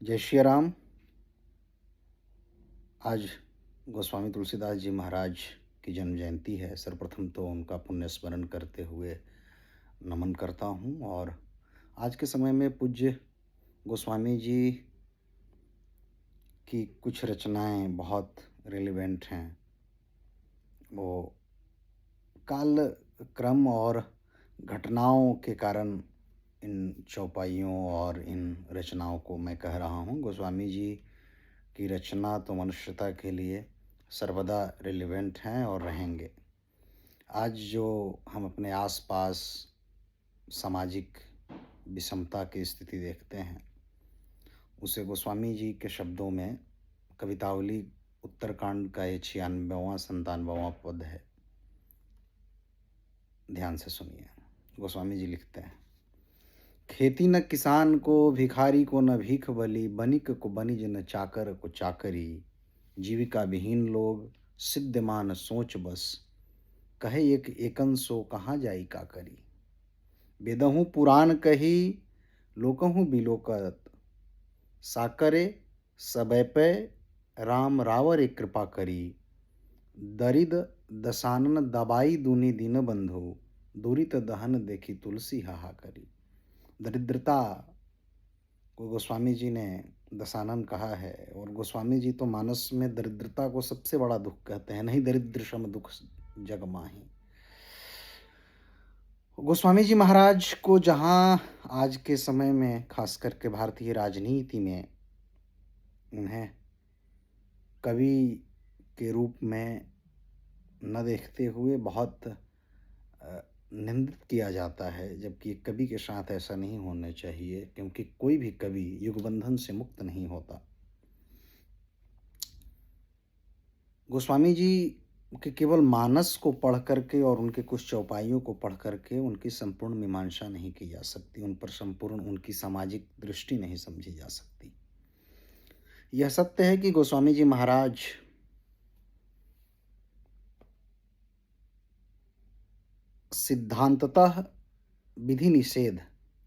जय श्री राम। आज गोस्वामी तुलसीदास जी महाराज की जन्म जयंती है। सर्वप्रथम तो उनका पुण्य स्मरण करते हुए नमन करता हूँ। और आज के समय में पूज्य गोस्वामी जी की कुछ रचनाएं बहुत रिलेवेंट हैं। वो काल क्रम और घटनाओं के कारण इन चौपाइयों और इन रचनाओं को मैं कह रहा हूँ। गोस्वामी जी की रचना तो मनुष्यता के लिए सर्वदा रिलेवेंट हैं और रहेंगे। आज जो हम अपने आसपास सामाजिक विषमता की स्थिति देखते हैं, उसे गोस्वामी जी के शब्दों में कवितावली उत्तरकांड का ये 96वां 97वां पद है। ध्यान से सुनिए। गोस्वामी जी लिखते हैं, खेती न किसान को, भिखारी को न भीख बली, बनिक को बनिज न चाकर को चाकरी। जीविका विहीन लोग सिद्धमान सोच बस, कहे एक एकन सो कहाँ जाई का करी। वेदहु पुराण कही, लोकहु बिलोकत, साकरे सबैपै राम रावरे कृपा करी। दरिद दसानन दबाई दुनि दीन बंधु, दुरित दहन देखी तुलसी हाहा करी। दरिद्रता को गोस्वामी जी ने दशानन कहा है। और गोस्वामी जी तो मानस में दरिद्रता को सबसे बड़ा दुख कहते हैं। नहीं दरिद्र सम दुख जग माही। गोस्वामी जी महाराज को जहाँ आज के समय में खास करके भारतीय राजनीति में उन्हें कवि के रूप में न देखते हुए बहुत निंदित किया जाता है, जबकि एक कवि के साथ ऐसा नहीं होना चाहिए, क्योंकि कोई भी कवि युगबंधन से मुक्त नहीं होता। गोस्वामी जी के केवल मानस को पढ़ करके और उनके कुछ चौपाइयों को पढ़ करके उनकी संपूर्ण मीमांसा नहीं की जा सकती, उन पर संपूर्ण उनकी सामाजिक दृष्टि नहीं समझी जा सकती। यह सत्य है कि गोस्वामी जी महाराज सिद्धांततः विधि निषेध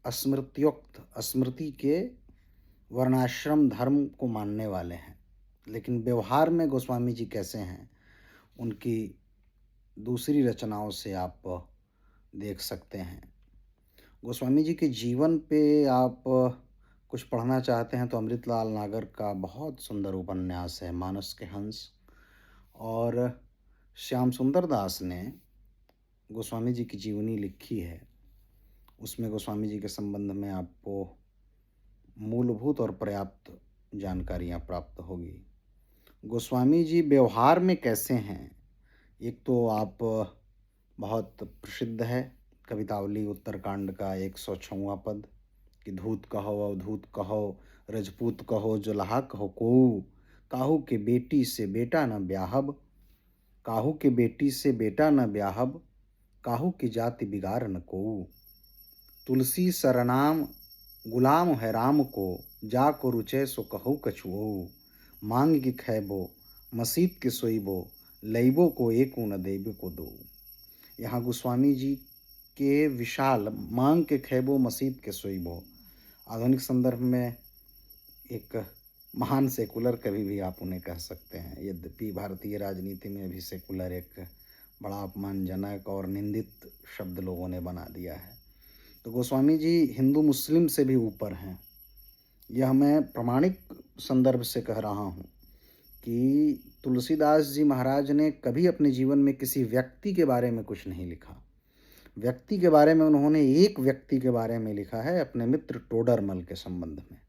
स्मृत्योक्त स्मृति के वर्णाश्रम धर्म को मानने वाले हैं, लेकिन व्यवहार में गोस्वामी जी कैसे हैं उनकी दूसरी रचनाओं से आप देख सकते हैं। गोस्वामी जी के जीवन पे आप कुछ पढ़ना चाहते हैं तो अमृतलाल नागर का बहुत सुंदर उपन्यास है मानस के हंस। और श्याम सुंदर दास ने गोस्वामी जी की जीवनी लिखी है, उसमें गोस्वामी जी के संबंध में आपको मूलभूत और पर्याप्त जानकारियाँ प्राप्त होगी। गोस्वामी जी व्यवहार में कैसे हैं, एक तो आप बहुत प्रसिद्ध है कवितावली उत्तरकांड का 106वां पद कि धूत कहो अवधूत कहो, रजपूत कहो जुलाहा कहो को, काहू के बेटी से बेटा न ब्याहब, काहू के बेटी से बेटा न ब्याहब, काहू की जाति बिगाड़ न को। तुलसी सरनाम गुलाम है राम को, जा को रुचे सो कहू कछुओ। मांग की खैबो मसीत के सोईबो, लईबो को एको न देबो को दो। यहाँ गोस्वामी जी के विशाल मांग के खैबो मसीत के सोईबो आधुनिक संदर्भ में एक महान सेकुलर कवि भी आप उन्हें कह सकते हैं। यद्यपि भारतीय राजनीति में भी सेकुलर एक बड़ा अपमानजनक और निंदित शब्द लोगों ने बना दिया है। तो गोस्वामी जी हिंदू मुस्लिम से भी ऊपर हैं। यह मैं प्रमाणिक संदर्भ से कह रहा हूँ कि तुलसीदास जी महाराज ने कभी अपने जीवन में किसी व्यक्ति के बारे में कुछ नहीं लिखा। व्यक्ति के बारे में उन्होंने एक व्यक्ति के बारे में लिखा है, अपने मित्र टोडरमल के संबंध में।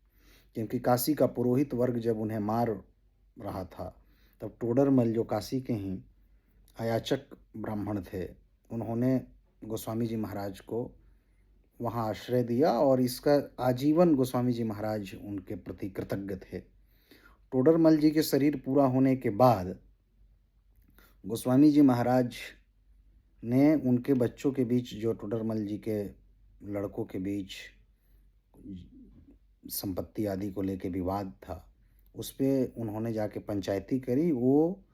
क्योंकि काशी का पुरोहित वर्ग जब उन्हें मार रहा था, तब टोडरमल जो काशी के ही अयाचक ब्राह्मण थे, उन्होंने गोस्वामी जी महाराज को वहाँ आश्रय दिया और इसका आजीवन गोस्वामी जी महाराज उनके प्रति कृतज्ञ थे। टोडरमल जी के शरीर पूरा होने के बाद गोस्वामी जी महाराज ने उनके बच्चों के बीच, जो टोडरमल जी के लड़कों के बीच संपत्ति आदि को लेके विवाद था, उस पर उन्होंने जाके पंचायती करी। वो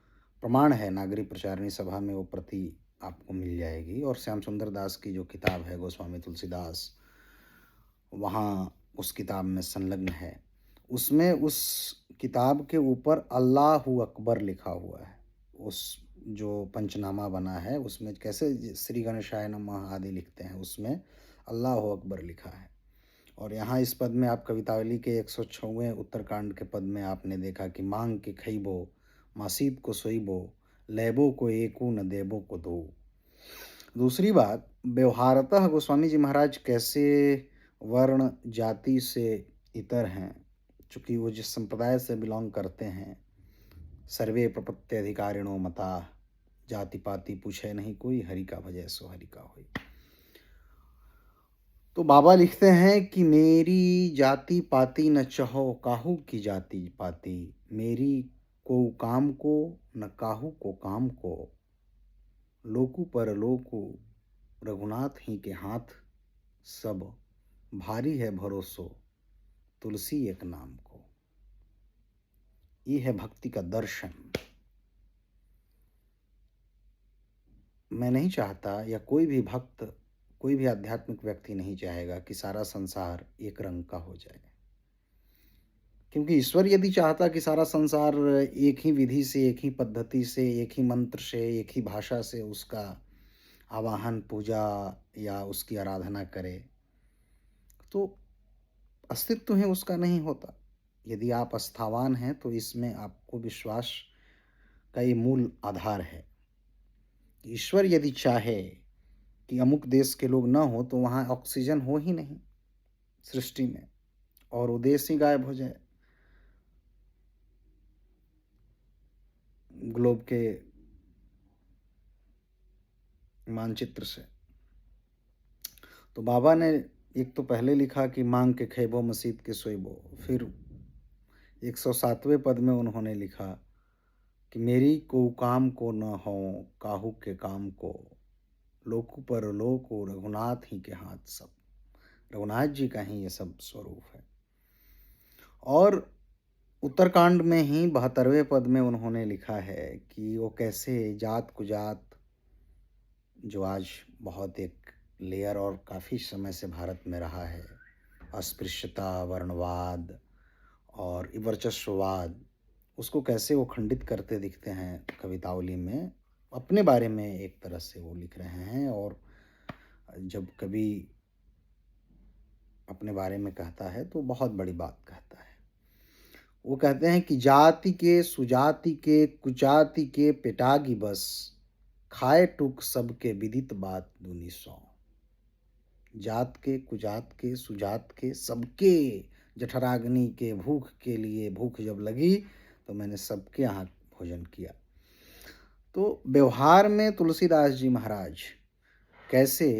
प्रमाण है, नागरी प्रचारणी सभा में वो प्रति आपको मिल जाएगी। और श्याम सुंदर दास की जो किताब है गोस्वामी तुलसीदास, वहाँ उस किताब में संलग्न है। उसमें उस किताब के ऊपर अल्लाहू अकबर लिखा हुआ है। उस जो पंचनामा बना है उसमें कैसे श्री गणेशाय नमः आदि लिखते हैं, उसमें अल्लाहू अकबर लिखा है। और यहाँ इस पद में आप कवितावली के 106वें उत्तरकांड के पद में आपने देखा कि मांग के खइबो मासीत को सोइबो लेबो को एकू न देबो को दो। दूसरी बात, व्यवहारतः गोस्वामी जी महाराज कैसे वर्ण जाति से इतर हैं, चूँकि वो जिस संप्रदाय से बिलॉन्ग करते हैं, सर्वे प्रपत्ति अधिकारिणो मता, जाति पाति पूछे नहीं कोई, हरि का भजय सो हरि का होई। तो बाबा लिखते हैं कि मेरी जाति पाति न चहो काहू की जाति पाति, मेरी को काम को न काहू को काम को, लोकु पर लोकु रघुनाथ ही के हाथ, सब भारी है भरोसो तुलसी एक नाम को। ये है भक्ति का दर्शन। मैं नहीं चाहता, या कोई भी भक्त, कोई भी आध्यात्मिक व्यक्ति नहीं चाहेगा कि सारा संसार एक रंग का हो जाए, क्योंकि ईश्वर यदि चाहता कि सारा संसार एक ही विधि से, एक ही पद्धति से, एक ही मंत्र से, एक ही भाषा से उसका आवाहन, पूजा या उसकी आराधना करे, तो अस्तित्व है उसका नहीं होता। यदि आप आस्थावान हैं तो इसमें आपको विश्वास का ये मूल आधार है। ईश्वर यदि चाहे कि अमुक देश के लोग ना हो तो वहाँ ऑक्सीजन हो ही नहीं सृष्टि में, और वो देश ही गायब हो जाए ग्लोब के मानचित्र से। तो बाबा ने एक तो पहले लिखा कि मांग के खैबो मसीद के सोइबो, फिर 107वें पद में उन्होंने लिखा कि मेरी को काम को न हो काहू के काम को, लोकु पर लोकु रघुनाथ ही के हाथ, सब रघुनाथ जी का ही ये सब स्वरूप है। और उत्तरकांड में ही 72वें पद में उन्होंने लिखा है कि वो कैसे जात कुजात, जो आज बहुत एक लेयर और काफ़ी समय से भारत में रहा है, अस्पृश्यता, वर्णवाद और वर्चस्ववाद, उसको कैसे वो खंडित करते दिखते हैं कवितावली में। अपने बारे में एक तरह से वो लिख रहे हैं, और जब कभी अपने बारे में कहता है तो बहुत बड़ी बात कहता है। वो कहते हैं कि जाति के सुजाति के कुजाति के पेटागी बस, खाए टुक सबके विदित बात दूनी सौ। जात के कुजात के सुजात के सबके, जठराग्नि के भूख के लिए भूख जब लगी तो मैंने सबके यहाँ भोजन किया। तो व्यवहार में तुलसीदास जी महाराज कैसे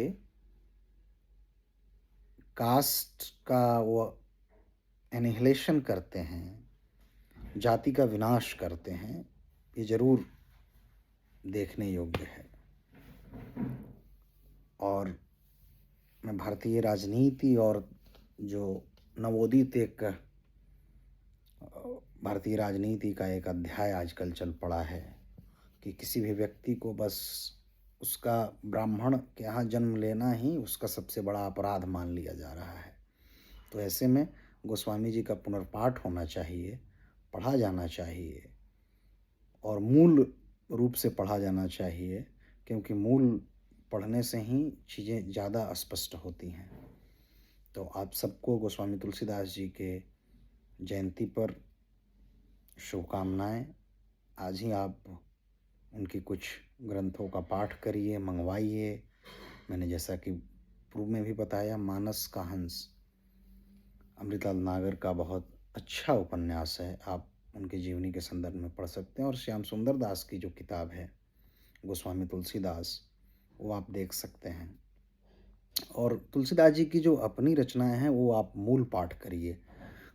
कास्ट का वो एनिहिलेशन करते हैं, जाति का विनाश करते हैं, ये जरूर देखने योग्य है। और मैं भारतीय राजनीति और जो नवोदित एक भारतीय राजनीति का एक अध्याय आजकल चल पड़ा है कि किसी भी व्यक्ति को बस उसका ब्राह्मण के यहाँ जन्म लेना ही उसका सबसे बड़ा अपराध मान लिया जा रहा है। तो ऐसे में गोस्वामी जी का पुनर्पाठ होना चाहिए, पढ़ा जाना चाहिए, और मूल रूप से पढ़ा जाना चाहिए, क्योंकि मूल पढ़ने से ही चीज़ें ज़्यादा स्पष्ट होती हैं। तो आप सबको गोस्वामी तुलसीदास जी के जयंती पर शुभकामनाएं। आज ही आप उनकी कुछ ग्रंथों का पाठ करिए, मंगवाइए। मैंने जैसा कि पूर्व में भी बताया, मानस का हंस अमृतलाल नागर का बहुत अच्छा उपन्यास है, आप उनके जीवनी के संदर्भ में पढ़ सकते हैं। और श्याम सुंदर दास की जो किताब है गोस्वामी तुलसीदास, वो आप देख सकते हैं। और तुलसीदास जी की जो अपनी रचनाएं हैं वो आप मूल पाठ करिए।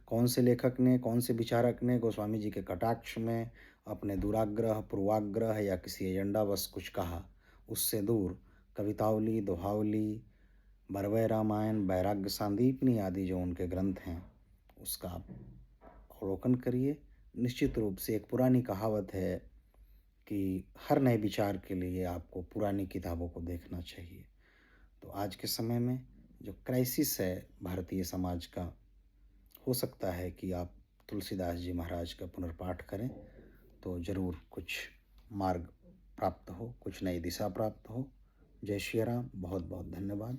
कौन से लेखक ने, कौन से विचारक ने गोस्वामी जी के कटाक्ष में अपने दुराग्रह, पूर्वाग्रह या किसी एजेंडावश कुछ कहा, उससे दूर कवितावली, दोहावली, बरवै रामायण, वैराग्य सांदीपनी आदि जो उनके ग्रंथ हैं उसका आप अवलोकन करिए। निश्चित रूप से एक पुरानी कहावत है कि हर नए विचार के लिए आपको पुरानी किताबों को देखना चाहिए। तो आज के समय में जो क्राइसिस है भारतीय समाज का, हो सकता है कि आप तुलसीदास जी महाराज का पुनर्पाठ करें तो ज़रूर कुछ मार्ग प्राप्त हो, कुछ नई दिशा प्राप्त हो। जय श्री राम। बहुत बहुत धन्यवाद।